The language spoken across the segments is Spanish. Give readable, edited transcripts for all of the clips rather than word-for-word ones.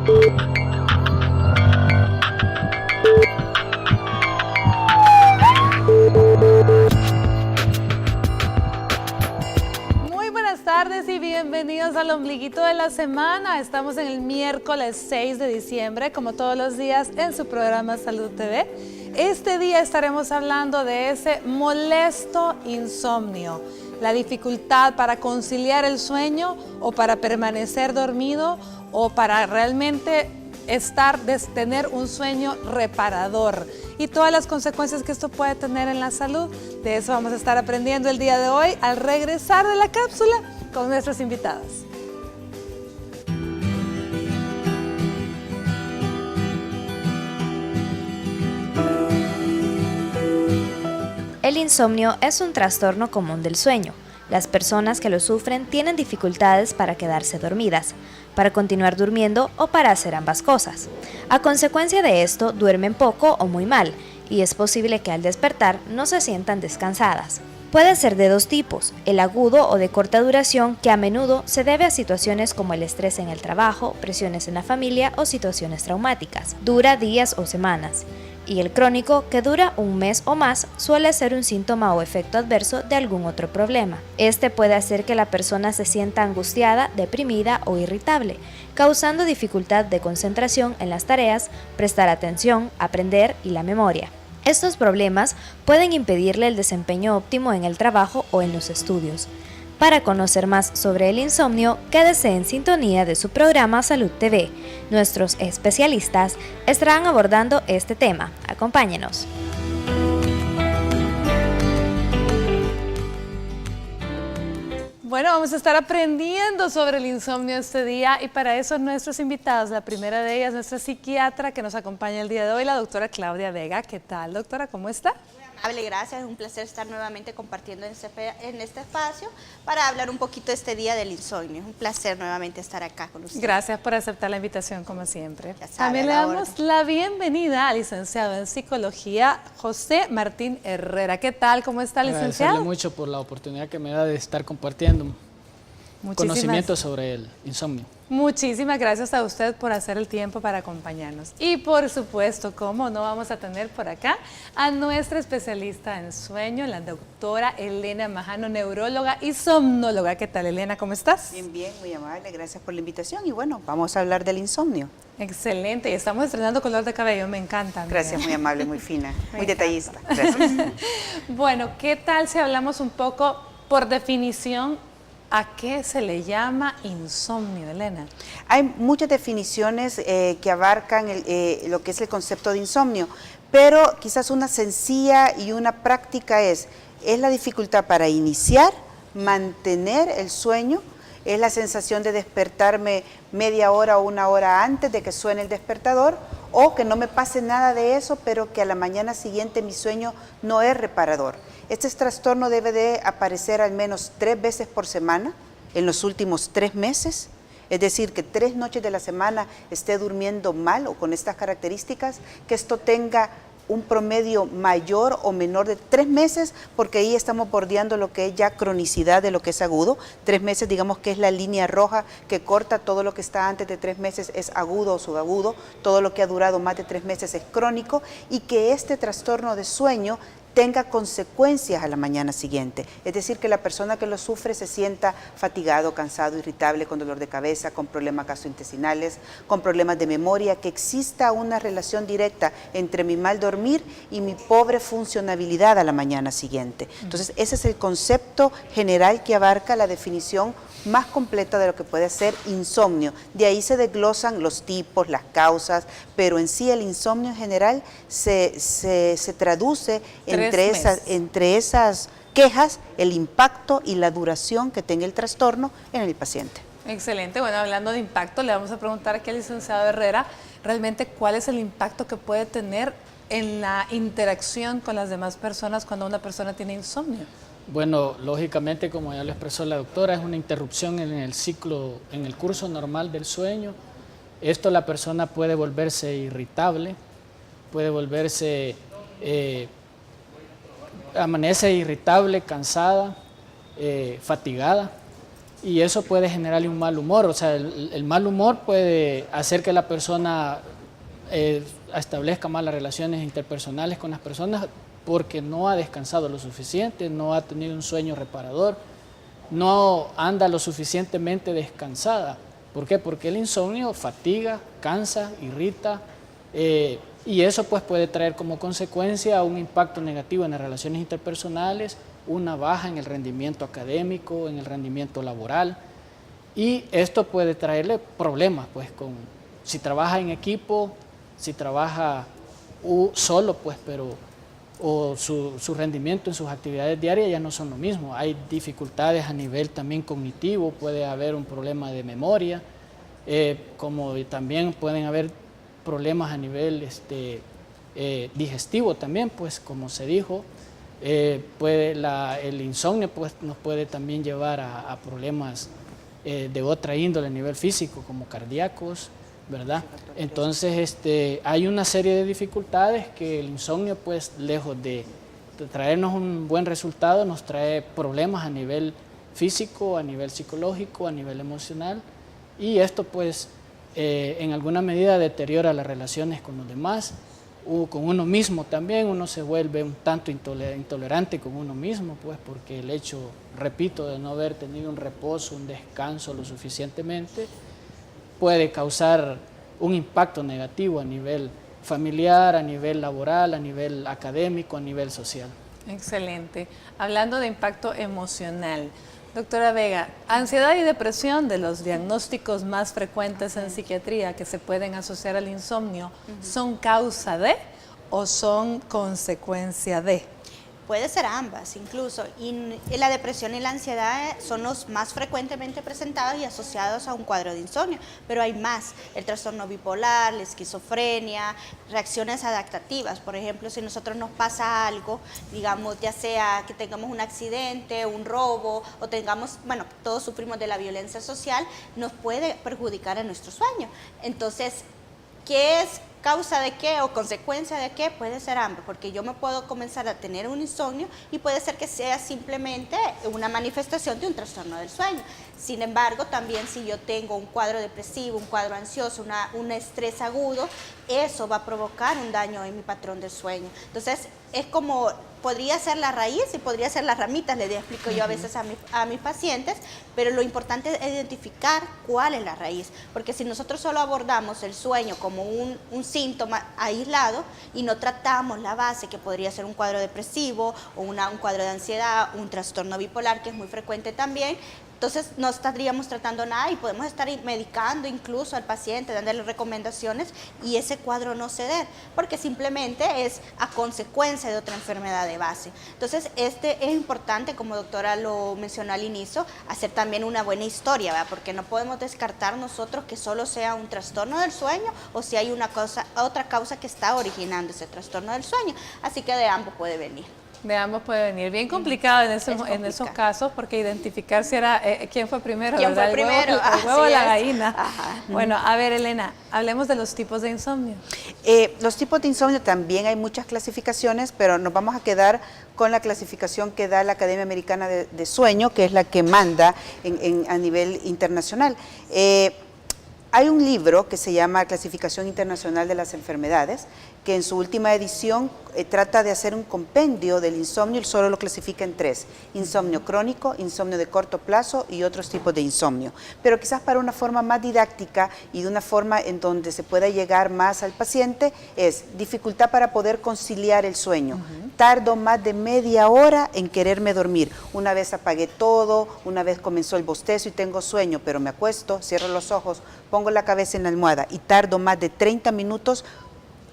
Muy buenas tardes y bienvenidos al ombliguito de la semana. Estamos en el miércoles 6 de diciembre, como todos los días, en su programa Salud TV. Este día estaremos hablando de ese molesto insomnio, la dificultad para conciliar el sueño o para permanecer dormido o para realmente tener un sueño reparador y todas las consecuencias que esto puede tener en la salud. De eso vamos a estar aprendiendo el día de hoy al regresar de la cápsula con nuestros invitados. El insomnio es un trastorno común del sueño. Las personas que lo sufren tienen dificultades para quedarse dormidas, para continuar durmiendo o para hacer ambas cosas. A consecuencia de esto, duermen poco o muy mal, y es posible que al despertar no se sientan descansadas. Puede ser de dos tipos, el agudo o de corta duración, que a menudo se debe a situaciones como el estrés en el trabajo, presiones en la familia o situaciones traumáticas. Dura días o semanas. Y el crónico, que dura un mes o más, suele ser un síntoma o efecto adverso de algún otro problema. Este puede hacer que la persona se sienta angustiada, deprimida o irritable, causando dificultad de concentración en las tareas, prestar atención, aprender y la memoria. Estos problemas pueden impedirle el desempeño óptimo en el trabajo o en los estudios. Para conocer más sobre el insomnio, quédese en sintonía de su programa Salud TV. Nuestros especialistas estarán abordando este tema. Acompáñenos. Bueno, vamos a estar aprendiendo sobre el insomnio este día y para eso nuestros invitados, la primera de ellas, nuestra psiquiatra que nos acompaña el día de hoy, la doctora Claudia Vega. ¿Qué tal, doctora? ¿Cómo está? Amable, gracias. Es un placer estar nuevamente compartiendo en este espacio para hablar un poquito de este día del insomnio. Es un placer nuevamente estar acá con ustedes. Gracias por aceptar la invitación, como siempre. Ya sabe, También le damos la bienvenida al licenciado en Psicología, José Martín Herrera. ¿Qué tal? ¿Cómo está, licenciado? Agradecerle mucho por la oportunidad que me da de estar compartiendo conocimientos sobre el insomnio. Muchísimas gracias a usted por hacer el tiempo para acompañarnos. Y por supuesto, cómo no, vamos a tener por acá a nuestra especialista en sueño, la doctora Elena Majano, neuróloga y somnóloga. ¿Qué tal, Elena? ¿Cómo estás? Bien, bien, muy amable, gracias por la invitación. Y bueno, vamos a hablar del insomnio. Excelente, y estamos estrenando color de cabello, me encanta. Gracias, muy amable, muy fina, muy detallista. Gracias. Bueno, ¿qué tal si hablamos un poco por definición? ¿A qué se le llama insomnio, Elena? Hay muchas definiciones que abarcan lo que es el concepto de insomnio, pero quizás una sencilla y una práctica es la dificultad para iniciar, mantener el sueño, es la sensación de despertarme media hora o una hora antes de que suene el despertador, o que no me pase nada de eso, pero que a la mañana siguiente mi sueño no es reparador. Este trastorno debe de aparecer al menos 3 veces por semana en los últimos 3 meses, es decir, que 3 noches de la semana esté durmiendo mal o con estas características, que esto tenga un promedio mayor o menor de 3 meses, porque ahí estamos bordeando lo que es ya cronicidad de lo que es agudo. 3 meses, digamos que es la línea roja que corta todo lo que está antes de 3 meses es agudo o subagudo, todo lo que ha durado más de 3 meses es crónico, y que este trastorno de sueño tenga consecuencias a la mañana siguiente. Es decir, que la persona que lo sufre se sienta fatigado, cansado, irritable, con dolor de cabeza, con problemas gastrointestinales, con problemas de memoria, que exista una relación directa entre mi mal dormir y mi pobre funcionabilidad a la mañana siguiente. Entonces, ese es el concepto general que abarca la definición más completa de lo que puede ser insomnio. De ahí se desglosan los tipos, las causas, pero en sí el insomnio en general se traduce entre esas quejas, el impacto y la duración que tenga el trastorno en el paciente. Excelente. Bueno, hablando de impacto, le vamos a preguntar aquí al licenciado Herrera, realmente cuál es el impacto que puede tener en la interacción con las demás personas cuando una persona tiene insomnio. Bueno, lógicamente, como ya lo expresó la doctora, es una interrupción en el ciclo, en el curso normal del sueño. Esto la persona puede volverse irritable, puede volverse, amanece irritable, cansada, fatigada. y eso puede generarle un mal humor. O sea, el mal humor puede hacer que la persona establezca malas relaciones interpersonales con las personas porque no ha descansado lo suficiente, no ha tenido un sueño reparador, no anda lo suficientemente descansada. ¿Por qué? Porque el insomnio fatiga, cansa, irrita, y eso pues puede traer como consecuencia un impacto negativo en las relaciones interpersonales, una baja en el rendimiento académico, en el rendimiento laboral, y esto puede traerle problemas pues si trabaja en equipo, si trabaja solo pues, o su rendimiento en sus actividades diarias ya no son lo mismo. Hay dificultades a nivel también cognitivo, puede haber un problema de memoria, como también pueden haber problemas a nivel digestivo también, pues como se dijo. El insomnio pues, nos puede también llevar a problemas de otra índole a nivel físico, como cardíacos, ¿verdad? Entonces hay una serie de dificultades que el insomnio, pues lejos de traernos un buen resultado, nos trae problemas a nivel físico, a nivel psicológico, a nivel emocional, y esto pues en alguna medida deteriora las relaciones con los demás, con uno mismo también. Uno se vuelve un tanto intolerante con uno mismo, pues porque el hecho, repito, de no haber tenido un reposo, un descanso lo suficientemente, puede causar un impacto negativo a nivel familiar, a nivel laboral, a nivel académico, a nivel social. Excelente. Hablando de impacto emocional, doctora Vega, ansiedad y depresión, de los diagnósticos más frecuentes en psiquiatría que se pueden asociar al insomnio, ¿son causa de o son consecuencia de? Puede ser ambas incluso, y la depresión y la ansiedad son los más frecuentemente presentados y asociados a un cuadro de insomnio, pero hay más: el trastorno bipolar, la esquizofrenia, reacciones adaptativas. Por ejemplo, si nosotros nos pasa algo, digamos, ya sea que tengamos un accidente, un robo, o tengamos, bueno, todos sufrimos de la violencia social, nos puede perjudicar en nuestro sueño. Entonces, ¿qué es causa de qué o consecuencia de qué? Puede ser ambas, porque yo me puedo comenzar a tener un insomnio y puede ser que sea simplemente una manifestación de un trastorno del sueño. Sin embargo, también si yo tengo un cuadro depresivo, un cuadro ansioso, un estrés agudo, eso va a provocar un daño en mi patrón del sueño. Entonces, es como, podría ser la raíz y podría ser las ramitas, le explico yo a veces a mis pacientes, pero lo importante es identificar cuál es la raíz, porque si nosotros solo abordamos el sueño como un síntoma aislado y no tratamos la base, que podría ser un cuadro depresivo o un cuadro de ansiedad, un trastorno bipolar, que es muy frecuente también, entonces no estaríamos tratando nada y podemos estar medicando incluso al paciente, dándole recomendaciones y ese cuadro no ceder, porque simplemente es a consecuencia de otra enfermedad de base. Entonces es importante, como doctora lo mencionó al inicio, hacer también una buena historia, ¿verdad? Porque no podemos descartar nosotros que solo sea un trastorno del sueño o si hay otra causa que está originando ese trastorno del sueño. Así que de ambos puede venir. De ambos puede venir. Bien complicado en esos casos, porque identificar si era quién fue primero, ¿quién ¿verdad? fue primero? El huevo o la gallina. Ajá. Bueno, a ver, Elena, hablemos de los tipos de insomnio. Los tipos de insomnio también hay muchas clasificaciones, pero nos vamos a quedar con la clasificación que da la Academia Americana de Sueño, que es la que manda a nivel internacional. Hay un libro que se llama Clasificación Internacional de las Enfermedades, que en su última edición trata de hacer un compendio del insomnio y solo lo clasifica en 3: insomnio crónico, insomnio de corto plazo y otros tipos de insomnio. Pero quizás para una forma más didáctica y de una forma en donde se pueda llegar más al paciente, es dificultad para poder conciliar el sueño. Tardo más de media hora en quererme dormir. Una vez apagué todo, una vez comenzó el bostezo y tengo sueño, pero me acuesto, cierro los ojos, pongo la cabeza en la almohada y tardo más de 30 minutos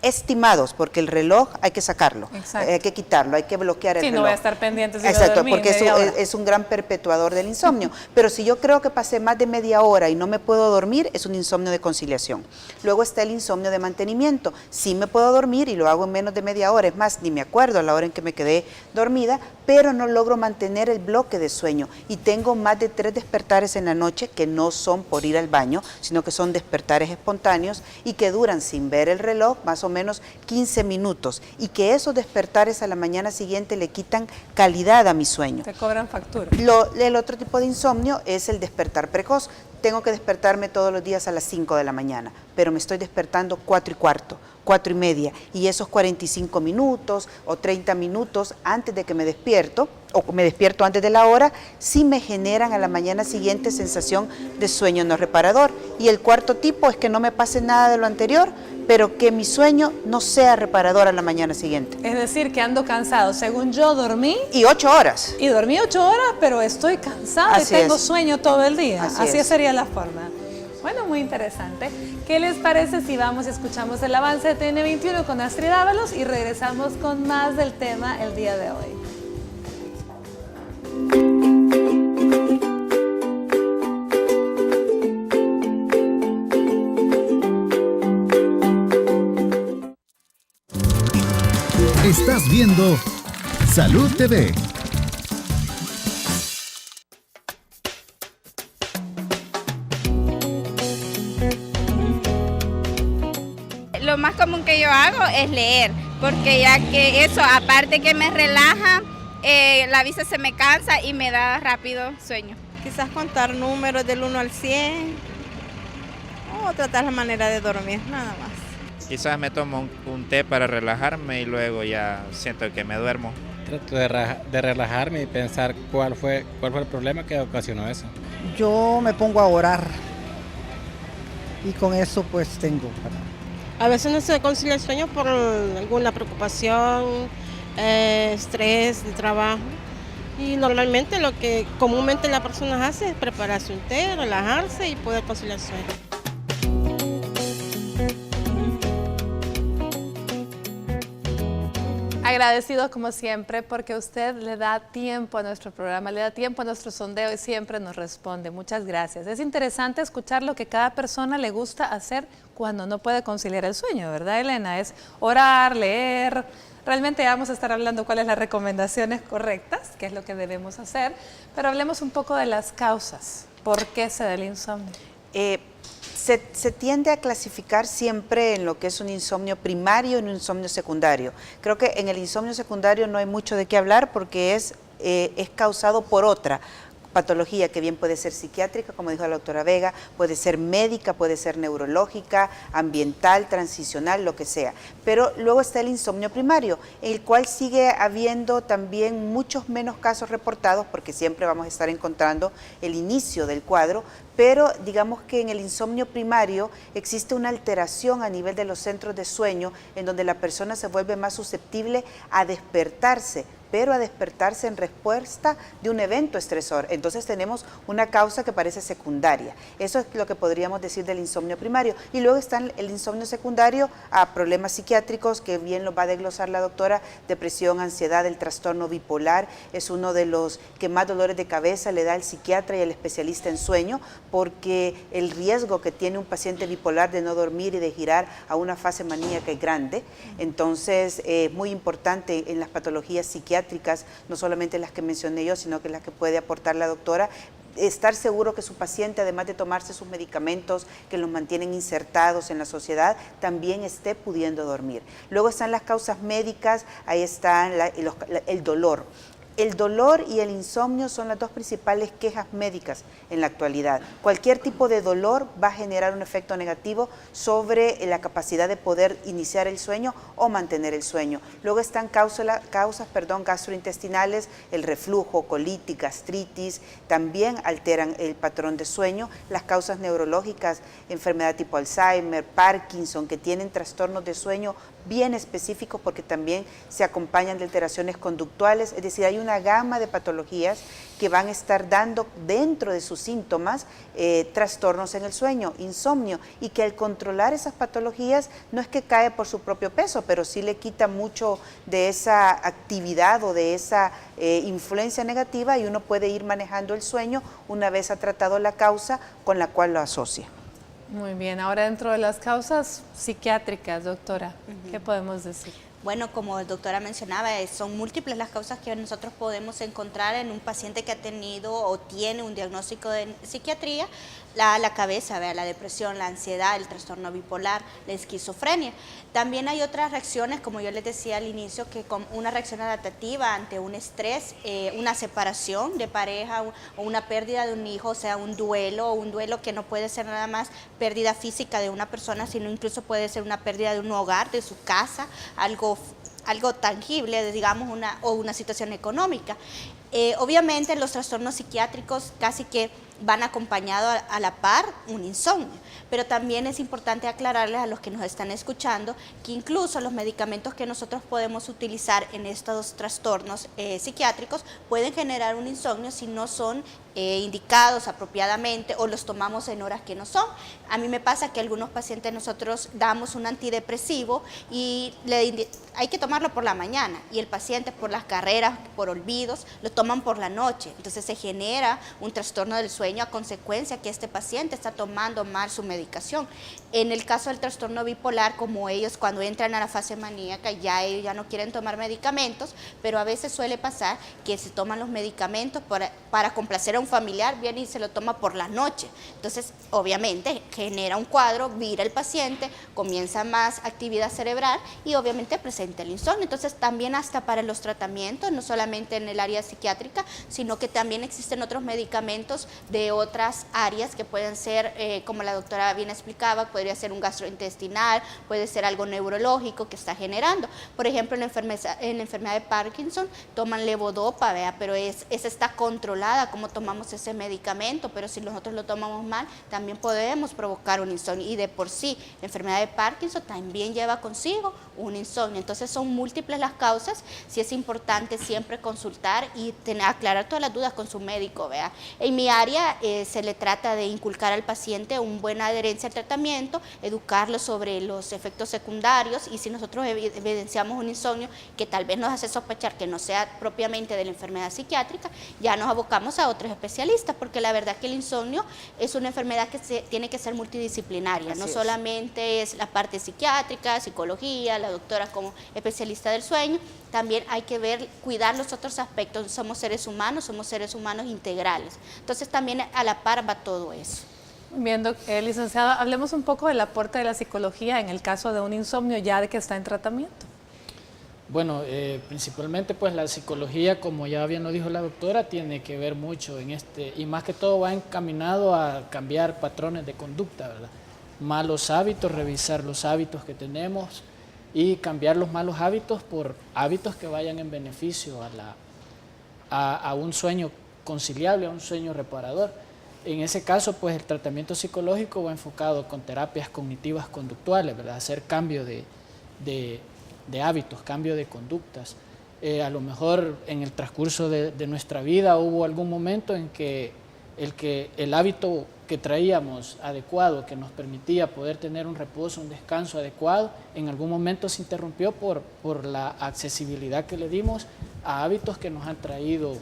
estimados, porque el reloj hay que sacarlo, hay que quitarlo, hay que bloquear el reloj. Sí, no voy a estar pendiente si exacto, dormí porque es un gran perpetuador del insomnio. Pero si yo creo que pasé más de media hora y no me puedo dormir, es un insomnio de conciliación. Luego está el insomnio de mantenimiento. Sí me puedo dormir y lo hago en menos de media hora, es más, ni me acuerdo a la hora en que me quedé dormida, pero no logro mantener el bloque de sueño y tengo más de 3 despertares en la noche que no son por ir al baño, sino que son despertares espontáneos y que duran, sin ver el reloj, más o menos 15 minutos y que esos despertares a la mañana siguiente le quitan calidad a mi sueño. Te cobran factura. El otro tipo de insomnio es el despertar precoz. Tengo que despertarme todos los días a las 5 de la mañana, pero me estoy despertando 4:15, 4:30, y esos 45 minutos o 30 minutos antes de que me despierto, o me despierto antes de la hora, sí me generan a la mañana siguiente sensación de sueño no reparador. Y el cuarto tipo es que no me pase nada de lo anterior, pero que mi sueño no sea reparador a la mañana siguiente. Es decir, que ando cansado. Según yo dormí. Y 8 horas. Y dormí 8 horas, pero estoy cansada y Así tengo es. sueño todo el día. Así es. sería la forma. Bueno, muy interesante. ¿Qué les parece si vamos y escuchamos el avance de TN21 con Astrid Ábalos y regresamos con más del tema el día de hoy? Estás viendo Salud TV. Lo más común que yo hago es leer, porque ya que eso, aparte que me relaja, la vista se me cansa y me da rápido sueño. Quizás contar números del 1 al 100 o tratar la manera de dormir, nada más. Quizás me tomo un té para relajarme y luego ya siento que me duermo. Trato de relajarme y pensar cuál fue el problema que ocasionó eso. Yo me pongo a orar y con eso pues tengo. A veces no se concilia el sueño por alguna preocupación, estrés de trabajo. Y normalmente lo que comúnmente la persona hace es prepararse un té, relajarse y poder conciliar el sueño. Agradecidos como siempre porque usted le da tiempo a nuestro programa, le da tiempo a nuestro sondeo y siempre nos responde. Muchas gracias. Es interesante escuchar lo que cada persona le gusta hacer cuando no puede conciliar el sueño, ¿verdad, Elena? Es orar, leer. Realmente vamos a estar hablando cuáles son las recomendaciones correctas, qué es lo que debemos hacer, pero hablemos un poco de las causas. ¿Por qué se da el insomnio? Se tiende a clasificar siempre en lo que es un insomnio primario y un insomnio secundario. Creo que en el insomnio secundario no hay mucho de qué hablar porque es causado por otra patología que bien puede ser psiquiátrica, como dijo la doctora Vega, puede ser médica, puede ser neurológica, ambiental, transicional, lo que sea. Pero luego está el insomnio primario, el cual sigue habiendo también muchos menos casos reportados, porque siempre vamos a estar encontrando el inicio del cuadro, pero digamos que en el insomnio primario existe una alteración a nivel de los centros de sueño, en donde la persona se vuelve más susceptible a despertarse, pero a despertarse en respuesta de un evento estresor. Entonces tenemos una causa que parece secundaria. Eso es lo que podríamos decir del insomnio primario. Y luego está el insomnio secundario a problemas psiquiátricos, que bien lo va a desglosar la doctora: depresión, ansiedad, el trastorno bipolar. Es uno de los que más dolores de cabeza le da al psiquiatra y al especialista en sueño, porque el riesgo que tiene un paciente bipolar de no dormir y de girar a una fase maníaca es grande. Entonces, muy importante en las patologías psiquiátricas, no solamente las que mencioné yo, sino que las que puede aportar la doctora, estar seguro que su paciente, además de tomarse sus medicamentos que los mantienen insertados en la sociedad, también esté pudiendo dormir. Luego están las causas médicas, ahí está el dolor. El dolor y el insomnio son las dos principales quejas médicas en la actualidad. Cualquier tipo de dolor va a generar un efecto negativo sobre la capacidad de poder iniciar el sueño o mantener el sueño. Luego están causas gastrointestinales, el reflujo, colitis, gastritis, también alteran el patrón de sueño. Las causas neurológicas, enfermedad tipo Alzheimer, Parkinson, que tienen trastornos de sueño bien específicos porque también se acompañan de alteraciones conductuales, es decir, hay una gama de patologías que van a estar dando dentro de sus síntomas trastornos en el sueño, insomnio, y que al controlar esas patologías no es que cae por su propio peso, pero sí le quita mucho de esa actividad o de esa influencia negativa, y uno puede ir manejando el sueño una vez ha tratado la causa con la cual lo asocia. Muy bien, ahora dentro de las causas psiquiátricas, doctora, ¿qué podemos decir? Bueno, como la doctora mencionaba, son múltiples las causas que nosotros podemos encontrar en un paciente que ha tenido o tiene un diagnóstico de psiquiatría. la cabeza, ¿vea? La depresión, la ansiedad, el trastorno bipolar, la esquizofrenia. También hay otras reacciones, como yo les decía al inicio, que con una reacción adaptativa ante un estrés, una separación de pareja o una pérdida de un hijo, o sea, un duelo que no puede ser nada más pérdida física de una persona, sino incluso puede ser una pérdida de un hogar, de su casa, algo tangible, digamos, una situación económica. Obviamente los trastornos psiquiátricos casi que van acompañados a la par un insomnio, pero también es importante aclararles a los que nos están escuchando que incluso los medicamentos que nosotros podemos utilizar en estos trastornos psiquiátricos pueden generar un insomnio si no son indicados apropiadamente o los tomamos en horas que no son. A mí me pasa que algunos pacientes nosotros damos un antidepresivo y hay que tomarlo por la mañana y el paciente por las carreras, por olvidos, lo toman por la noche. Entonces se genera un trastorno del sueño a consecuencia que este paciente está tomando mal su medicación. En el caso del trastorno bipolar, como ellos cuando entran a la fase maníaca ellos ya no quieren tomar medicamentos, pero a veces suele pasar que se toman los medicamentos para complacer a un familiar, viene y se lo toma por la noche. Entonces, obviamente, genera un cuadro, vira el paciente, comienza más actividad cerebral y obviamente presenta el insomnio. Entonces, también hasta para los tratamientos, no solamente en el área psiquiátrica, sino que también existen otros medicamentos de otras áreas que pueden ser, como la doctora bien explicaba, podría ser un gastrointestinal, puede ser algo neurológico que está generando. Por ejemplo, en la enfermedad de Parkinson toman levodopa, ¿vea? Pero esa está controlada, cómo tomamos ese medicamento, pero si nosotros lo tomamos mal, también podemos provocar un insomnio. Y de por sí, la enfermedad de Parkinson también lleva consigo un insomnio. Entonces son múltiples las causas, sí es importante siempre consultar y aclarar todas las dudas con su médico, ¿vea? En mi área se le trata de inculcar al paciente una buena adherencia al tratamiento, educarlo sobre los efectos secundarios y si nosotros evidenciamos un insomnio que tal vez nos hace sospechar que no sea propiamente de la enfermedad psiquiátrica, ya nos abocamos a otros especialistas, porque la verdad que el insomnio es una enfermedad que tiene que ser multidisciplinaria, no solamente es la parte psiquiátrica, psicología, la doctora como especialista del sueño, también hay que cuidar los otros aspectos, somos seres humanos integrales, entonces también a la par va todo eso. Bien, licenciada, hablemos un poco del aporte de la psicología en el caso de un insomnio ya de que está en tratamiento. Bueno, principalmente pues la psicología, como ya bien lo dijo la doctora, tiene que ver mucho en y más que todo va encaminado a cambiar patrones de conducta, ¿verdad? Malos hábitos, revisar los hábitos que tenemos y cambiar los malos hábitos por hábitos que vayan en beneficio a un sueño conciliable, a un sueño reparador. En ese caso, pues el tratamiento psicológico va enfocado con terapias cognitivas conductuales, ¿verdad? Hacer cambio de hábitos, cambio de conductas. A lo mejor en el transcurso de nuestra vida hubo algún momento en que el hábito que traíamos adecuado, que nos permitía poder tener un reposo, un descanso adecuado, en algún momento se interrumpió por la accesibilidad que le dimos a hábitos que nos han traído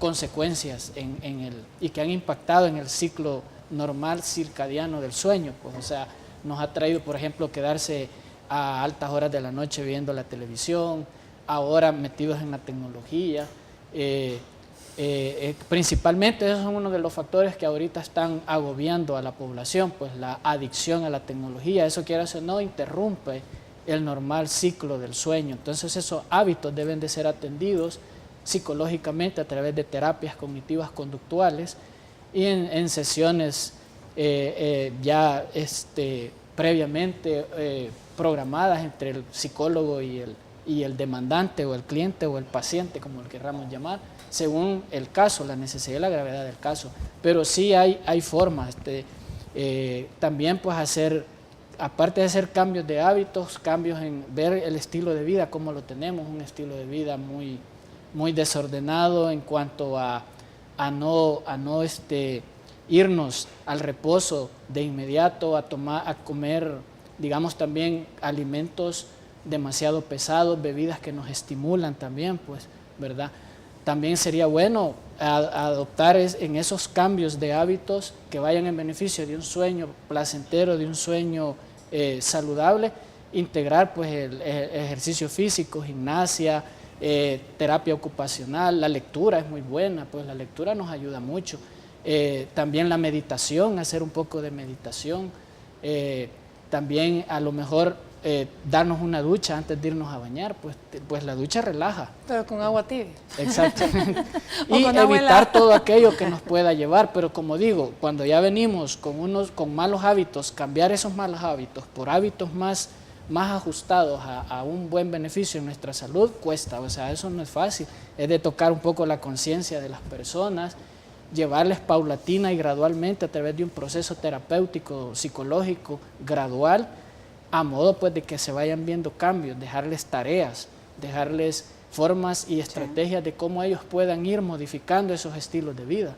consecuencias y que han impactado en el ciclo normal circadiano del sueño. Pues, o sea, nos ha traído, por ejemplo, quedarse a altas horas de la noche viendo la televisión, ahora metidos en la tecnología. Principalmente esos son uno de los factores que ahorita están agobiando a la población, pues la adicción a la tecnología, eso quiera o no interrumpe el normal ciclo del sueño. Entonces esos hábitos deben de ser atendidos psicológicamente a través de terapias cognitivas conductuales y en sesiones ya previamente programadas entre el psicólogo y el demandante o el cliente o el paciente, como lo querramos llamar, según el caso, la necesidad y la gravedad del caso. Pero sí hay formas también pues aparte de hacer cambios de hábitos, cambios en ver el estilo de vida, cómo lo tenemos, un estilo de vida muy desordenado en cuanto a no irnos al reposo de inmediato, a comer, digamos, también alimentos demasiado pesados, bebidas que nos estimulan también, pues, ¿verdad? También sería bueno adoptar en esos cambios de hábitos que vayan en beneficio de un sueño placentero, de un sueño saludable, integrar pues el ejercicio físico, gimnasia, terapia ocupacional, la lectura es muy buena, pues la lectura nos ayuda mucho. También la meditación, hacer un poco de meditación. También a lo mejor darnos una ducha antes de irnos a bañar, pues la ducha relaja. Pero con agua tibia. Exactamente. Y evitar todo aquello que nos pueda llevar, pero como digo, cuando ya venimos con malos hábitos, cambiar esos malos hábitos por hábitos más ajustados a un buen beneficio en nuestra salud, cuesta. O sea, eso no es fácil. Es de tocar un poco la conciencia de las personas, llevarles paulatina y gradualmente a través de un proceso terapéutico, psicológico, gradual, a modo pues de que se vayan viendo cambios, dejarles tareas, dejarles formas y estrategias de cómo ellos puedan ir modificando esos estilos de vida,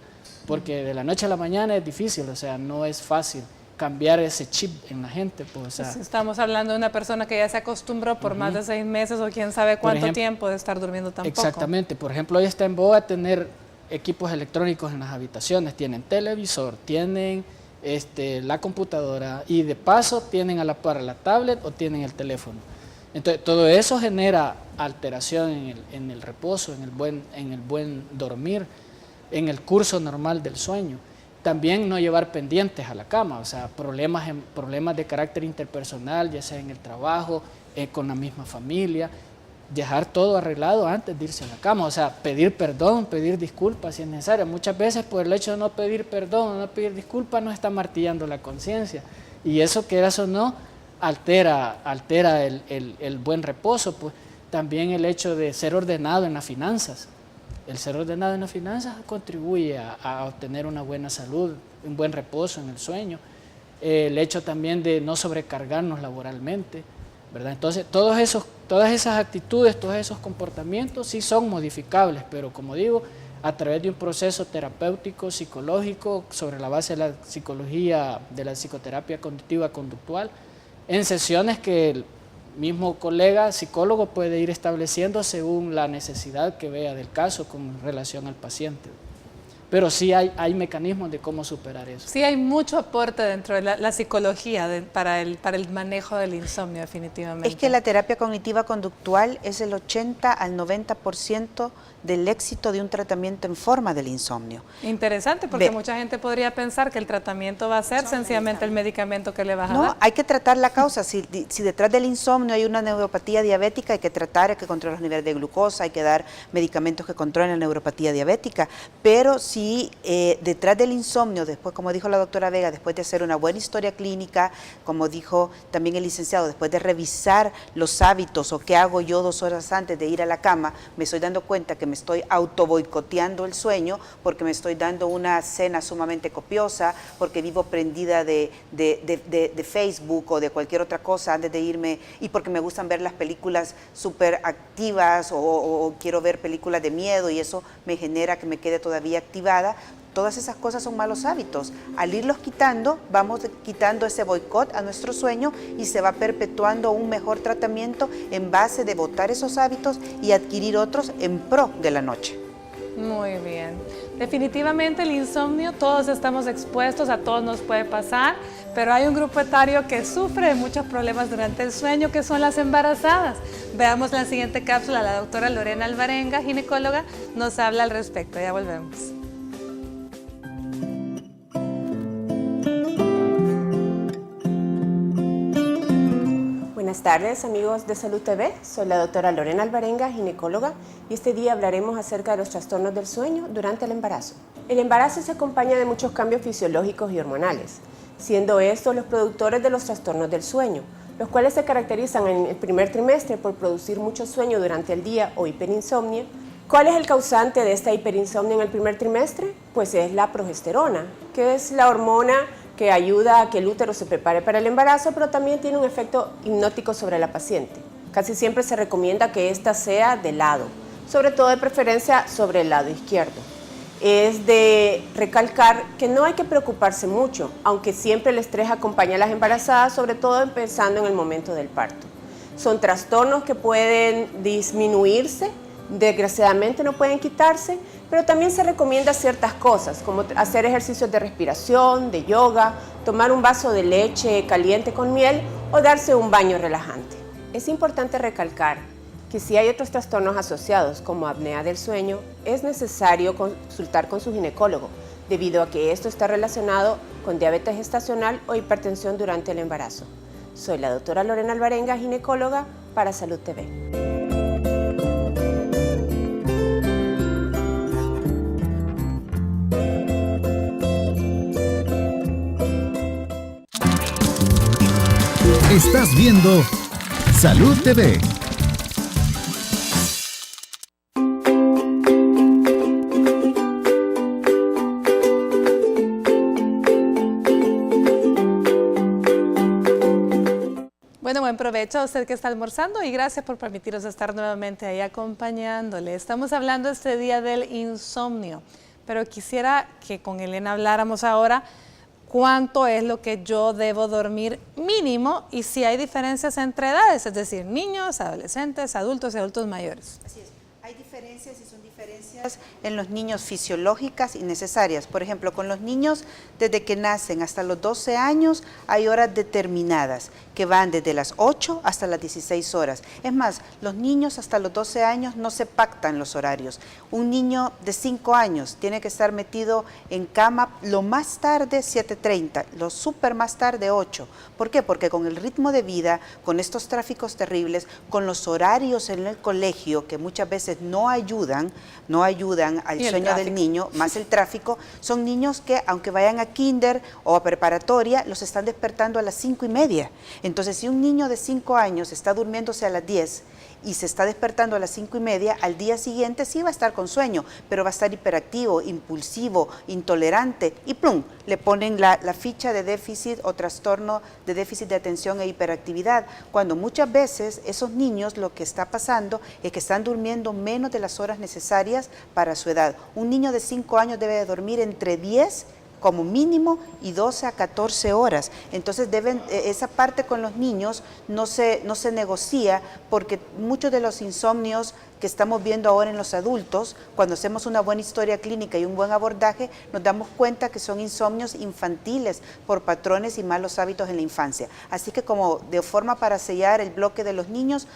porque de la noche a la mañana es difícil, o sea, no es fácil cambiar ese chip en la gente. Pues, o sea, pues estamos hablando de una persona que ya se acostumbró por más de 6 meses o quién sabe cuánto tiempo de estar durmiendo tan poco. Exactamente, por ejemplo, hoy está en boga tener equipos electrónicos en las habitaciones, tienen televisor, tienen la computadora y de paso tienen a la par la tablet o tienen el teléfono. Entonces todo eso genera alteración en el reposo, en el buen dormir, en el curso normal del sueño. También no llevar pendientes a la cama, o sea, problemas de carácter interpersonal, ya sea en el trabajo, con la misma familia, dejar todo arreglado antes de irse a la cama, o sea, pedir perdón, pedir disculpas si es necesario. Muchas veces por el hecho de no pedir perdón, no pedir disculpas, nos está martillando la conciencia, y eso, quieras o no, altera el buen reposo. Pues también el hecho de ser ordenado en las finanzas. El ser ordenado en las finanzas contribuye a obtener una buena salud, un buen reposo en el sueño. El hecho también de no sobrecargarnos laboralmente, ¿verdad? Entonces, todas esas actitudes, todos esos comportamientos sí son modificables, pero como digo, a través de un proceso terapéutico, psicológico, sobre la base de la psicología, de la psicoterapia cognitiva conductual, en sesiones que el mismo colega psicólogo puede ir estableciendo según la necesidad que vea del caso con relación al paciente. Pero sí hay mecanismos de cómo superar eso. Sí hay mucho aporte dentro de la psicología para el manejo del insomnio, definitivamente. Es que la terapia cognitiva conductual es el 80 al 90% del éxito de un tratamiento en forma del insomnio. Interesante, porque mucha gente podría pensar que el tratamiento va a ser sencillamente el medicamento que le vas a dar. No, hay que tratar la causa. Si detrás del insomnio hay una neuropatía diabética, hay que tratar, hay que controlar los niveles de glucosa, hay que dar medicamentos que controlen la neuropatía diabética, pero si detrás del insomnio, después, como dijo la doctora Vega, después de hacer una buena historia clínica, como dijo también el licenciado, después de revisar los hábitos o qué hago yo 2 horas antes de ir a la cama, me estoy dando cuenta que me estoy auto boicoteando el sueño porque me estoy dando una cena sumamente copiosa, porque vivo prendida de Facebook o de cualquier otra cosa antes de irme, y porque me gustan ver las películas súper activas o quiero ver películas de miedo y eso me genera que me quede todavía activada. Todas esas cosas son malos hábitos. Al irlos quitando, vamos quitando ese boicot a nuestro sueño y se va perpetuando un mejor tratamiento en base de botar esos hábitos y adquirir otros en pro de la noche. Muy bien. Definitivamente el insomnio, todos estamos expuestos, a todos nos puede pasar, pero hay un grupo etario que sufre de muchos problemas durante el sueño, que son las embarazadas. Veamos la siguiente cápsula, la doctora Lorena Alvarenga, ginecóloga, nos habla al respecto. Ya volvemos. Buenas tardes, amigos de Salud TV, soy la doctora Lorena Alvarenga, ginecóloga, y este día hablaremos acerca de los trastornos del sueño durante el embarazo. El embarazo se acompaña de muchos cambios fisiológicos y hormonales, siendo estos los productores de los trastornos del sueño, los cuales se caracterizan en el primer trimestre por producir mucho sueño durante el día o hiperinsomnia. ¿Cuál es el causante de esta hiperinsomnia en el primer trimestre? Pues es la progesterona, que es la hormona que ayuda a que el útero se prepare para el embarazo, pero también tiene un efecto hipnótico sobre la paciente. Casi siempre se recomienda que ésta sea de lado, sobre todo de preferencia sobre el lado izquierdo. Es de recalcar que no hay que preocuparse mucho, aunque siempre el estrés acompaña a las embarazadas, sobre todo empezando en el momento del parto. Son trastornos que pueden disminuirse, desgraciadamente no pueden quitarse, pero también se recomienda ciertas cosas, como hacer ejercicios de respiración, de yoga, tomar un vaso de leche caliente con miel o darse un baño relajante. Es importante recalcar que si hay otros trastornos asociados como apnea del sueño, es necesario consultar con su ginecólogo, debido a que esto está relacionado con diabetes gestacional o hipertensión durante el embarazo. Soy la doctora Lorena Alvarenga, ginecóloga para Salud TV. Estás viendo Salud TV. Bueno, buen provecho a usted que está almorzando y gracias por permitirnos estar nuevamente ahí acompañándole. Estamos hablando este día del insomnio, pero quisiera que con Elena habláramos ahora cuánto es lo que yo debo dormir mínimo y si hay diferencias entre edades, es decir, niños, adolescentes, adultos y adultos mayores. Así es. Hay diferencias y son diferencias en los niños fisiológicas y necesarias. Por ejemplo, con los niños desde que nacen hasta los 12 años hay horas determinadas que van desde las 8 hasta las 16 horas. Es más, los niños hasta los 12 años no se pactan los horarios. Un niño de 5 años tiene que estar metido en cama lo más tarde 7:30, lo súper más tarde 8. ¿Por qué? Porque con el ritmo de vida, con estos tráficos terribles, con los horarios en el colegio que muchas veces no ayudan al sueño del niño, más el tráfico, son niños que aunque vayan a kinder o a preparatoria, los están despertando a las 5:30. Entonces, si un niño de 5 años está durmiéndose a las 10 y se está despertando a las 5:30, al día siguiente sí va a estar con sueño, pero va a estar hiperactivo, impulsivo, intolerante y ¡plum! Le ponen la ficha de déficit o trastorno de déficit de atención e hiperactividad, cuando muchas veces esos niños lo que está pasando es que están durmiendo menos de las horas necesarias para su edad. Un niño de 5 años debe de dormir entre 10 como mínimo y 12 a 14 horas. Entonces esa parte con los niños no se negocia, porque muchos de los insomnios que estamos viendo ahora en los adultos, cuando hacemos una buena historia clínica y un buen abordaje, nos damos cuenta que son insomnios infantiles por patrones y malos hábitos en la infancia. Así que como de forma para sellar el bloque de los niños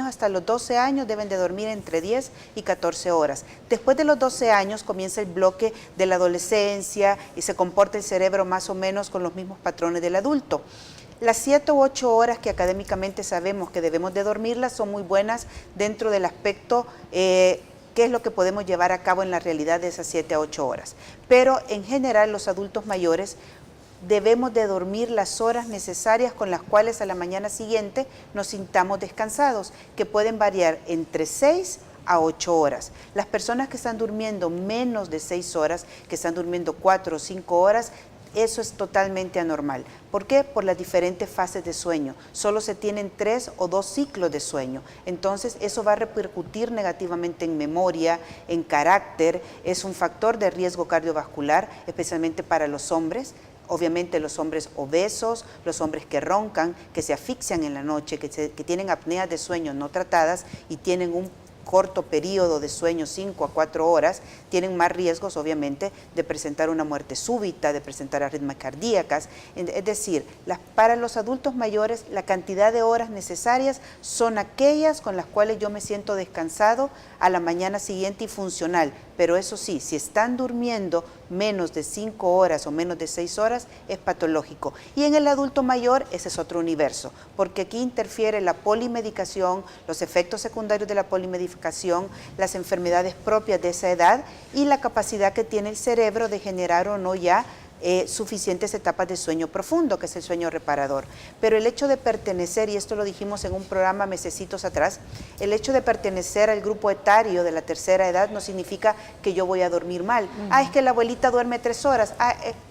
hasta los 12 años deben de dormir entre 10 y 14 horas. Después de los 12 años comienza el bloque de la adolescencia y se comporta el cerebro más o menos con los mismos patrones del adulto. Las 7 u 8 horas que académicamente sabemos que debemos de dormirlas son muy buenas dentro del aspecto qué es lo que podemos llevar a cabo en la realidad de esas 7 a 8 horas. Pero en general los adultos mayores debemos de dormir las horas necesarias con las cuales a la mañana siguiente nos sintamos descansados, que pueden variar entre 6 a 8 horas. Las personas que están durmiendo menos de 6 horas, que están durmiendo 4 o 5 horas, eso es totalmente anormal. ¿Por qué? Por las diferentes fases de sueño. Solo se tienen 3 o 2 ciclos de sueño. Entonces, eso va a repercutir negativamente en memoria, en carácter. Es un factor de riesgo cardiovascular, especialmente para los hombres. Obviamente los hombres obesos, los hombres que roncan, que se asfixian en la noche, que tienen apneas de sueño no tratadas y tienen un corto periodo de sueño, 5 a 4 horas, tienen más riesgos obviamente de presentar una muerte súbita, de presentar arritmias cardíacas. Es decir, para los adultos mayores la cantidad de horas necesarias son aquellas con las cuales yo me siento descansado a la mañana siguiente y funcional. Pero eso sí, si están durmiendo menos de 5 horas o menos de 6 horas, es patológico. Y en el adulto mayor, ese es otro universo, porque aquí interfiere la polimedicación, los efectos secundarios de la polimedicación, las enfermedades propias de esa edad y la capacidad que tiene el cerebro de generar o no ya suficientes etapas de sueño profundo, que es el sueño reparador. Pero el hecho de pertenecer, y esto lo dijimos en un programa mesecitos atrás, el hecho de pertenecer al grupo etario de la tercera edad no significa que yo voy a dormir mal. Es que la abuelita duerme 3 horas,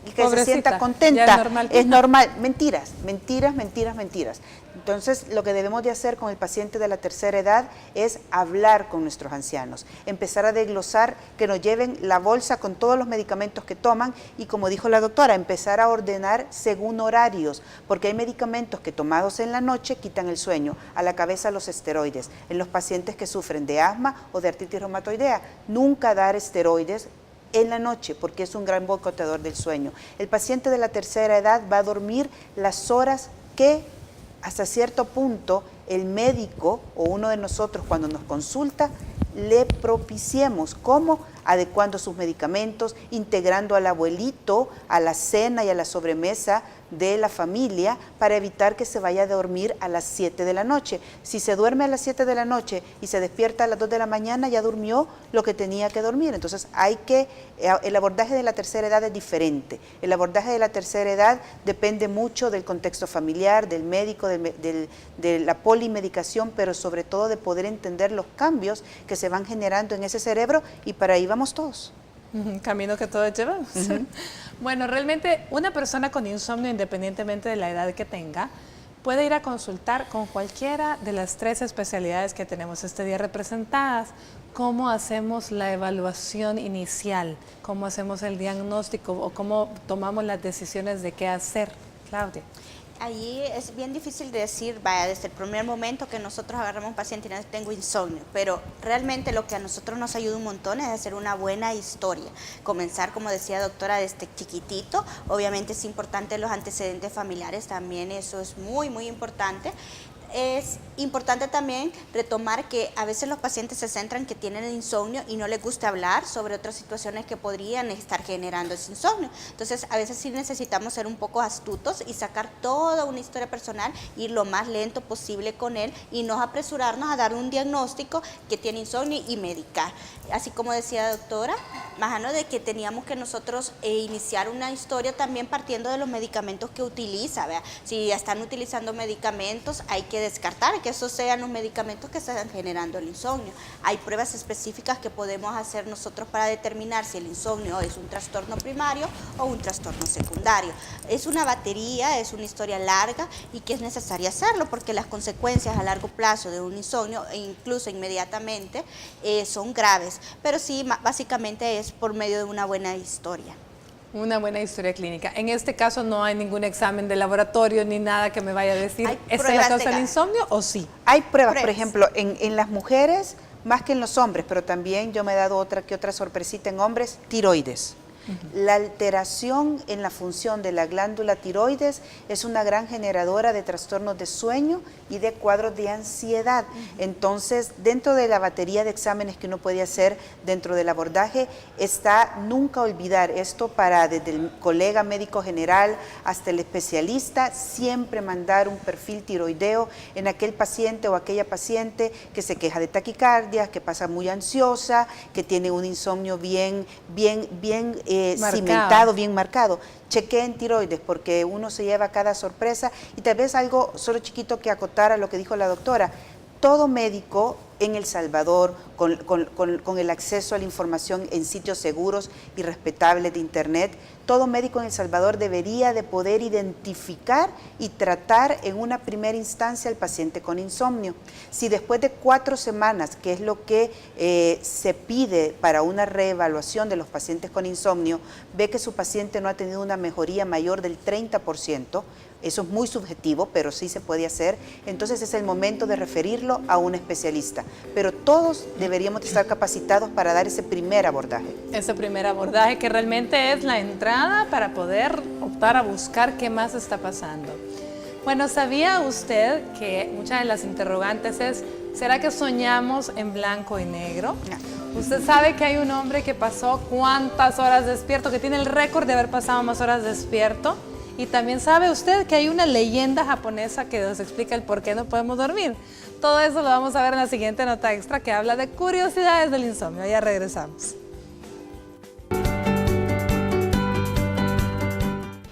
y que pobrecita, se sienta contenta, es normal. Mentiras, mentiras, mentiras, mentiras. Entonces, lo que debemos de hacer con el paciente de la tercera edad es hablar con nuestros ancianos, empezar a desglosar, que nos lleven la bolsa con todos los medicamentos que toman y, como dijo la doctora, empezar a ordenar según horarios, porque hay medicamentos que tomados en la noche quitan el sueño, a la cabeza los esteroides. En los pacientes que sufren de asma o de artritis reumatoidea, nunca dar esteroides en la noche, porque es un gran boicoteador del sueño. El paciente de la tercera edad va a dormir las horas que hasta cierto punto el médico o uno de nosotros cuando nos consulta le propiciemos. ¿Cómo? adecuando sus medicamentos, integrando al abuelito a la cena y a la sobremesa de la familia para evitar que se vaya a dormir a las 7 de la noche. Si se duerme a las 7 de la noche y se despierta a las 2 de la mañana, ya durmió lo que tenía que dormir. Entonces el abordaje de la tercera edad es diferente. El abordaje de la tercera edad depende mucho del contexto familiar, del médico, de la polimedicación, pero sobre todo de poder entender los cambios que se van generando en ese cerebro, y para ahí vamos todos. Camino que todos llevamos. Bueno, realmente una persona con insomnio, independientemente de la edad que tenga, puede ir a consultar con cualquiera de las 3 especialidades que tenemos este día representadas. ¿Cómo hacemos la evaluación inicial? ¿Cómo hacemos el diagnóstico? ¿O cómo tomamos las decisiones de qué hacer? Claudia. Ahí es bien difícil de decir, vaya, desde el primer momento que nosotros agarramos un paciente y no tengo insomnio, pero realmente lo que a nosotros nos ayuda un montón es hacer una buena historia. Comenzar, como decía doctora, desde chiquitito. Obviamente es importante los antecedentes familiares, también eso es muy, muy importante. Es importante también retomar que a veces los pacientes se centran que tienen insomnio y no les gusta hablar sobre otras situaciones que podrían estar generando ese insomnio. Entonces, a veces sí necesitamos ser un poco astutos y sacar toda una historia personal, ir lo más lento posible con él y no apresurarnos a dar un diagnóstico que tiene insomnio y medicar. Así como decía la doctora Majano, de que teníamos que nosotros iniciar una historia también partiendo de los medicamentos que utiliza. ¿Vea? Si ya están utilizando medicamentos, hay que descartar que esos sean los medicamentos que están generando el insomnio. Hay pruebas específicas que podemos hacer nosotros para determinar si el insomnio es un trastorno primario o un trastorno secundario. Es una batería, es una historia larga y que es necesario hacerlo porque las consecuencias a largo plazo de un insomnio, e incluso inmediatamente, son graves. Pero sí, básicamente es por medio de una buena historia. Una buena historia clínica. En este caso no hay ningún examen de laboratorio ni nada que me vaya a decir, ¿esta es la causa del insomnio o sí? Hay pruebas, por ejemplo, en las mujeres más que en los hombres, pero también yo me he dado otra sorpresita en hombres, tiroides. La alteración en la función de la glándula tiroides es una gran generadora de trastornos de sueño y de cuadros de ansiedad. Entonces, dentro de la batería de exámenes que uno puede hacer dentro del abordaje, está nunca olvidar esto para desde el colega médico general hasta el especialista, siempre mandar un perfil tiroideo en aquel paciente o aquella paciente que se queja de taquicardia, que pasa muy ansiosa, que tiene un insomnio bien cimentado, bien marcado. Chequeen tiroides porque uno se lleva cada sorpresa. Y tal vez algo solo chiquito que acotar a lo que dijo la doctora. Todo médico en El Salvador, con el acceso a la información en sitios seguros y respetables de Internet, todo médico en El Salvador debería de poder identificar y tratar en una primera instancia al paciente con insomnio. Si después de 4 semanas, que es lo que se pide para una reevaluación de los pacientes con insomnio, ve que su paciente no ha tenido una mejoría mayor del 30%, eso es muy subjetivo, pero sí se puede hacer, entonces es el momento de referirlo a un especialista. Pero todos deberíamos estar capacitados para dar ese primer abordaje. Ese primer abordaje que realmente es la entrada para poder optar a buscar qué más está pasando. Bueno, ¿sabía usted que muchas de las interrogantes es, ¿será que soñamos en blanco y negro? No. Usted sabe que hay un hombre que pasó cuántas horas despierto, que tiene el récord de haber pasado más horas despierto. Y también sabe usted que hay una leyenda japonesa que nos explica el por qué no podemos dormir. Todo eso lo vamos a ver en la siguiente nota extra que habla de curiosidades del insomnio. Ya regresamos.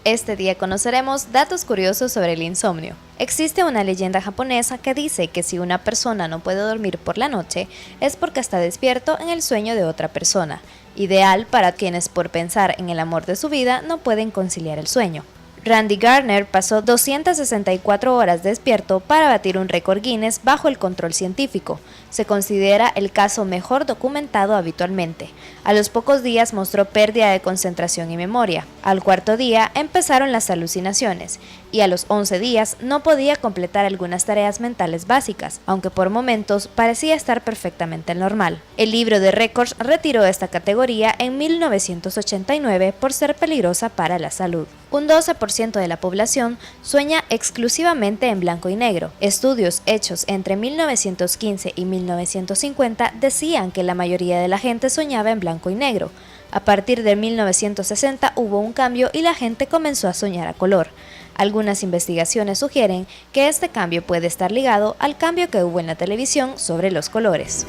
Este día conoceremos datos curiosos sobre el insomnio. Existe una leyenda japonesa que dice que si una persona no puede dormir por la noche es porque está despierto en el sueño de otra persona, ideal para quienes por pensar en el amor de su vida no pueden conciliar el sueño. Randy Gardner pasó 264 horas despierto para batir un récord Guinness bajo el control científico. Se considera el caso mejor documentado habitualmente. A los pocos días mostró pérdida de concentración y memoria. Al 4.º día empezaron las alucinaciones y a los 11 días no podía completar algunas tareas mentales básicas, aunque por momentos parecía estar perfectamente normal. El libro de récords retiró esta categoría en 1989 por ser peligrosa para la salud. Un 12% de la población sueña exclusivamente en blanco y negro. Estudios hechos entre 1915 y 1950 decían que la mayoría de la gente soñaba en blanco y negro. A partir de 1960 hubo un cambio y la gente comenzó a soñar a color. Algunas investigaciones sugieren que este cambio puede estar ligado al cambio que hubo en la televisión sobre los colores.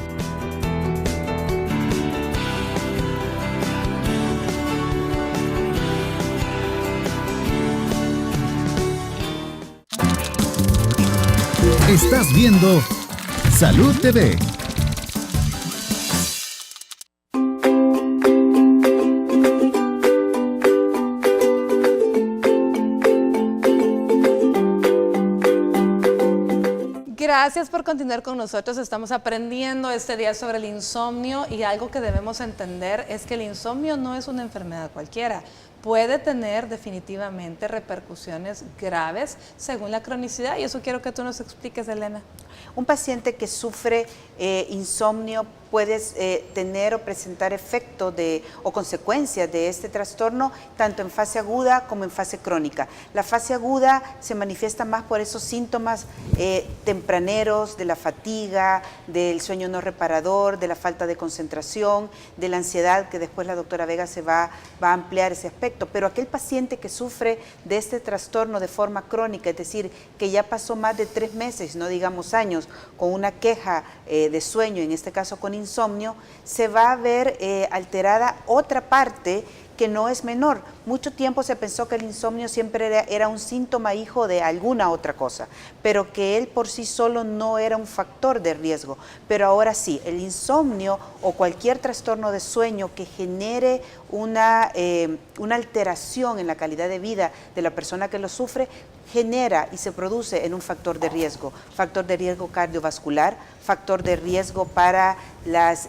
Estás viendo Salud TV. Gracias por continuar con nosotros. Estamos aprendiendo este día sobre el insomnio y algo que debemos entender es que el insomnio no es una enfermedad cualquiera. Puede tener definitivamente repercusiones graves según la cronicidad y eso quiero que tú nos expliques, Elena. Un paciente que sufre insomnio puede tener o presentar efectos o consecuencias de este trastorno tanto en fase aguda como en fase crónica. La fase aguda se manifiesta más por esos síntomas tempraneros de la fatiga, del sueño no reparador, de la falta de concentración, de la ansiedad, que después la doctora Vega se va a ampliar ese aspecto. Pero aquel paciente que sufre de este trastorno de forma crónica, es decir, que ya pasó más de 3 meses, no digamos años, con una queja de sueño, en este caso con insomnio, se va a ver alterada otra parte que no es menor. Mucho tiempo se pensó que el insomnio siempre era un síntoma hijo de alguna otra cosa, pero que él por sí solo no era un factor de riesgo. Pero ahora sí, el insomnio o cualquier trastorno de sueño que genere una alteración en la calidad de vida de la persona que lo sufre, genera y se produce en un factor de riesgo cardiovascular, factor de riesgo para las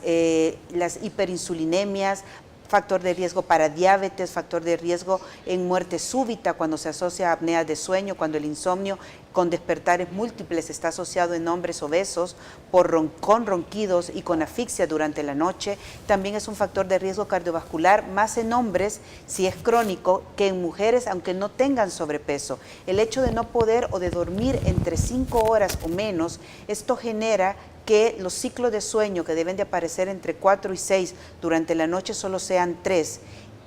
hiperinsulinemias, factor de riesgo para diabetes, factor de riesgo en muerte súbita cuando se asocia a apneas de sueño, cuando el insomnio con despertares múltiples está asociado en hombres obesos con ronquidos y con asfixia durante la noche. También es un factor de riesgo cardiovascular más en hombres si es crónico que en mujeres aunque no tengan sobrepeso. El hecho de no poder o de dormir entre 5 horas o menos, esto genera que los ciclos de sueño que deben de aparecer entre 4 y 6 durante la noche solo sean 3.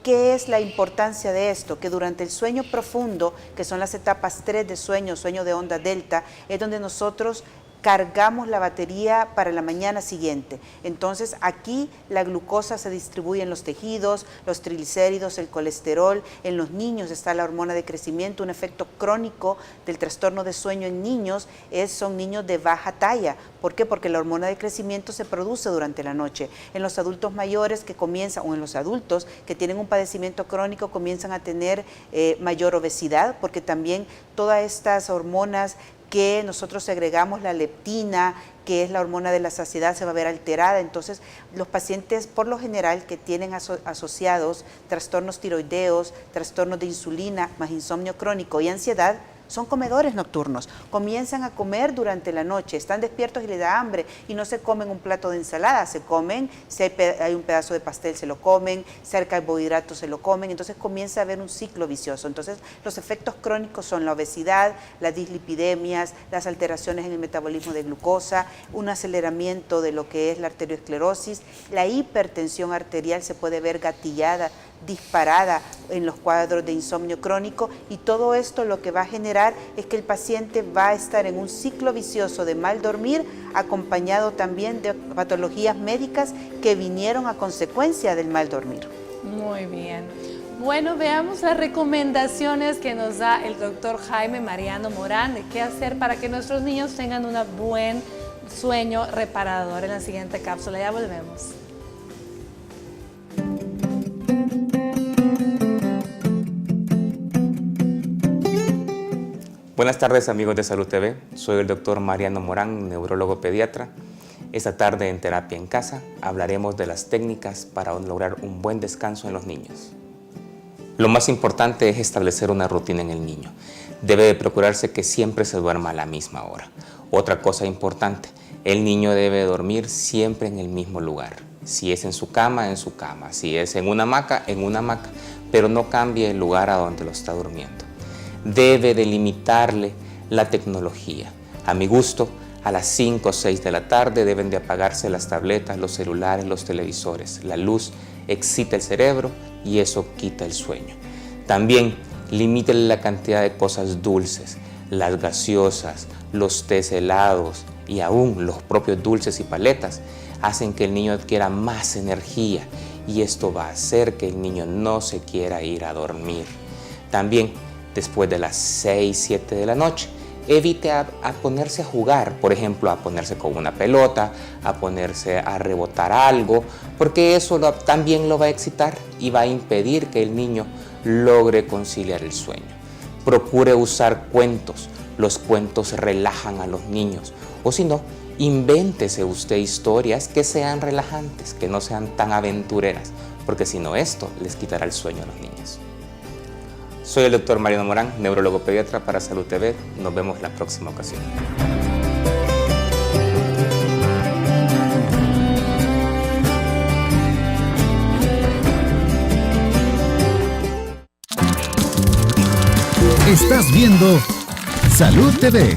¿Qué es la importancia de esto? Que durante el sueño profundo, que son las etapas 3 de sueño de onda delta, es donde nosotros cargamos la batería para la mañana siguiente. Entonces aquí la glucosa se distribuye en los tejidos, los triglicéridos, el colesterol. En los niños está la hormona de crecimiento. Un efecto crónico del trastorno de sueño en niños son niños de baja talla. ¿Por qué? Porque la hormona de crecimiento se produce durante la noche. En los adultos mayores o en los adultos que tienen un padecimiento crónico comienzan a tener mayor obesidad, porque también todas estas hormonas que nosotros segregamos, la leptina, que es la hormona de la saciedad, se va a ver alterada. Entonces, los pacientes, por lo general, que tienen asociados trastornos tiroideos, trastornos de insulina, más insomnio crónico y ansiedad, son comedores nocturnos, comienzan a comer durante la noche, están despiertos y les da hambre y no se comen un plato de ensalada, se comen, si hay un pedazo de pastel se lo comen, si hay carbohidratos se lo comen, entonces comienza a haber un ciclo vicioso. Entonces los efectos crónicos son la obesidad, las dislipidemias, las alteraciones en el metabolismo de glucosa, un aceleramiento de lo que es la arteriosclerosis, la hipertensión arterial se puede ver gatillada, disparada en los cuadros de insomnio crónico, y todo esto lo que va a generar es que el paciente va a estar en un ciclo vicioso de mal dormir, acompañado también de patologías médicas que vinieron a consecuencia del mal dormir. Muy bien. Bueno, veamos las recomendaciones que nos da el doctor Jaime Mariano Morán de qué hacer para que nuestros niños tengan un buen sueño reparador en la siguiente cápsula. Ya volvemos. Buenas tardes, amigos de Salud TV. Soy el doctor Mariano Morán, neurólogo pediatra. Esta tarde en Terapia en Casa hablaremos de las técnicas para lograr un buen descanso en los niños. Lo más importante es establecer una rutina en el niño. Debe de procurarse que siempre se duerma a la misma hora. Otra cosa importante, el niño debe dormir siempre en el mismo lugar. Si es en su cama, en su cama. Si es en una hamaca, pero no cambie el lugar a donde lo está durmiendo. Debe delimitarle la tecnología. A mi gusto, a las 5 o 6 de la tarde deben de apagarse las tabletas, los celulares, los televisores. La luz excita el cerebro y eso quita el sueño. También limítele la cantidad de cosas dulces, las gaseosas, los tés helados y aún los propios dulces y paletas hacen que el niño adquiera más energía y esto va a hacer que el niño no se quiera ir a dormir. También después de las 6, 7 de la noche, evite a ponerse a jugar, por ejemplo, a ponerse con una pelota, a ponerse a rebotar algo, porque eso también lo va a excitar y va a impedir que el niño logre conciliar el sueño. Procure usar cuentos, los cuentos relajan a los niños, o si no, invéntese usted historias que sean relajantes, que no sean tan aventureras, porque si no esto les quitará el sueño a los niños. Soy el doctor Mariano Morán, neurólogo pediatra para Salud TV. Nos vemos la próxima ocasión. Estás viendo Salud TV.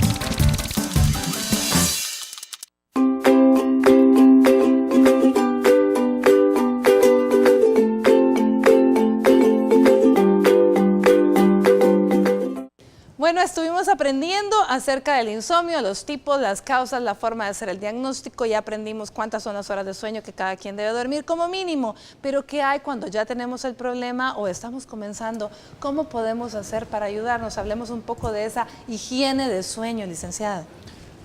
Bueno, estuvimos aprendiendo acerca del insomnio, los tipos, las causas, la forma de hacer el diagnóstico. Ya aprendimos cuántas son las horas de sueño que cada quien debe dormir como mínimo. Pero ¿qué hay cuando ya tenemos el problema o estamos comenzando? ¿Cómo podemos hacer para ayudarnos? Hablemos un poco de esa higiene de sueño, licenciado.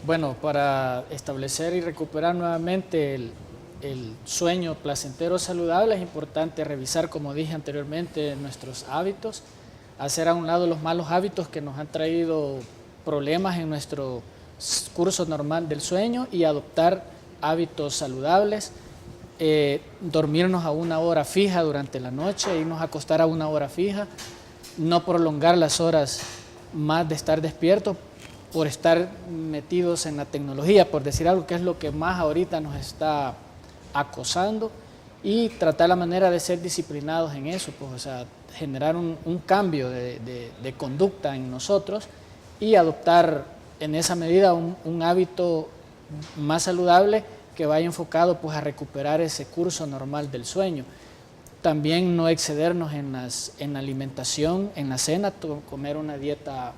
Bueno, para establecer y recuperar nuevamente el sueño placentero saludable es importante revisar, como dije anteriormente, nuestros hábitos, hacer a un lado los malos hábitos que nos han traído problemas en nuestro curso normal del sueño y adoptar hábitos saludables, dormirnos a una hora fija durante la noche, irnos a acostar a una hora fija, no prolongar las horas más de estar despiertos por estar metidos en la tecnología, por decir algo, que es lo que más ahorita nos está acosando, y tratar la manera de ser disciplinados en eso, pues, o sea, generar un cambio de conducta en nosotros y adoptar en esa medida un hábito más saludable que vaya enfocado pues, a recuperar ese curso normal del sueño. También no excedernos en la alimentación, en la cena, comer una dieta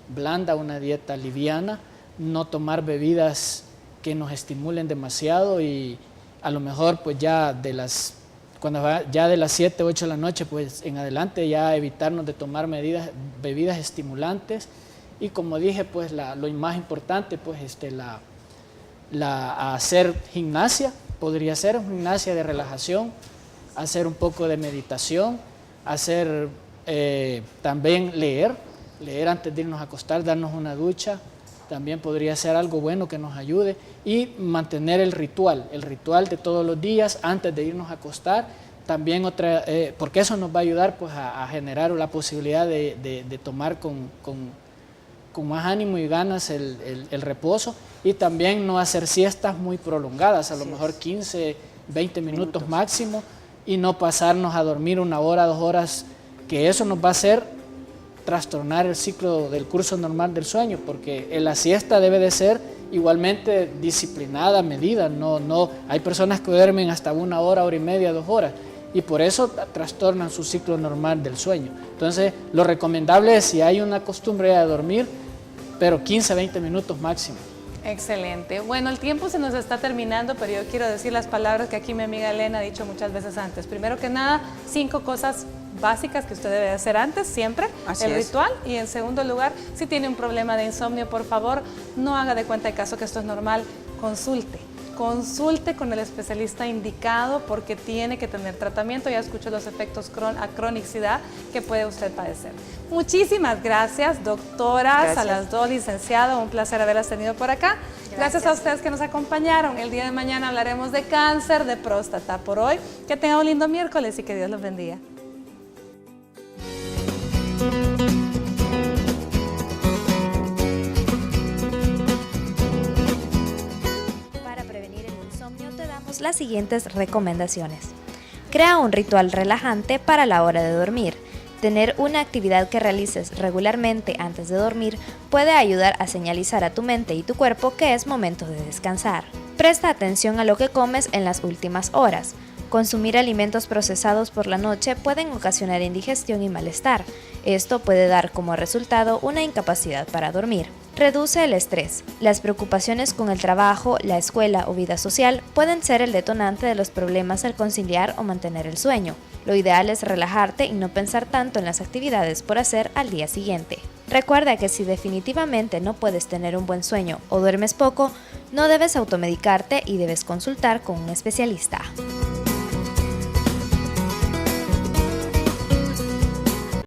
blanda, una dieta liviana, no tomar bebidas que nos estimulen demasiado y a lo mejor pues ya de las 7, 8 de la noche pues en adelante ya evitarnos de tomar bebidas estimulantes y como dije pues lo más importante pues hacer gimnasia, podría ser gimnasia de relajación, hacer un poco de meditación, hacer también leer antes de irnos a acostar, darnos una ducha, también podría ser algo bueno que nos ayude y mantener el ritual de todos los días antes de irnos a acostar, también porque eso nos va a ayudar pues, a generar la posibilidad de tomar con más ánimo y ganas el reposo y también no hacer siestas muy prolongadas, a lo mejor 15, 20 minutos máximo y no pasarnos a dormir 1 hora, 2 horas, que eso nos va a hacer trastornar el ciclo del curso normal del sueño, porque la siesta debe de ser igualmente disciplinada, medida, no hay personas que duermen hasta 1 hora, hora y media, 2 horas, y por eso trastornan su ciclo normal del sueño. Entonces, lo recomendable es, si hay una costumbre de dormir, pero 15, 20 minutos máximo. Excelente. Bueno, el tiempo se nos está terminando, pero yo quiero decir las palabras que aquí mi amiga Elena ha dicho muchas veces antes. Primero que nada, 5 cosas básicas que usted debe hacer antes, siempre, el ritual. Y en segundo lugar, si tiene un problema de insomnio, por favor, no haga de cuenta de caso que esto es normal, consulte con el especialista indicado porque tiene que tener tratamiento. Ya escuchó los efectos a cronicidad que puede usted padecer. Muchísimas gracias, doctoras, a las dos, licenciado, un placer haberlas tenido por acá. Gracias a ustedes que nos acompañaron. El día de mañana hablaremos de cáncer de próstata. Por hoy, que tengan un lindo miércoles y que Dios los bendiga. Las siguientes recomendaciones. Crea un ritual relajante para la hora de dormir. Tener una actividad que realices regularmente antes de dormir puede ayudar a señalizar a tu mente y tu cuerpo que es momento de descansar. Presta atención a lo que comes en las últimas horas. Consumir alimentos procesados por la noche pueden ocasionar indigestión y malestar. Esto puede dar como resultado una incapacidad para dormir. Reduce el estrés. Las preocupaciones con el trabajo, la escuela o vida social pueden ser el detonante de los problemas al conciliar o mantener el sueño. Lo ideal es relajarte y no pensar tanto en las actividades por hacer al día siguiente. Recuerda que si definitivamente no puedes tener un buen sueño o duermes poco, no debes automedicarte y debes consultar con un especialista.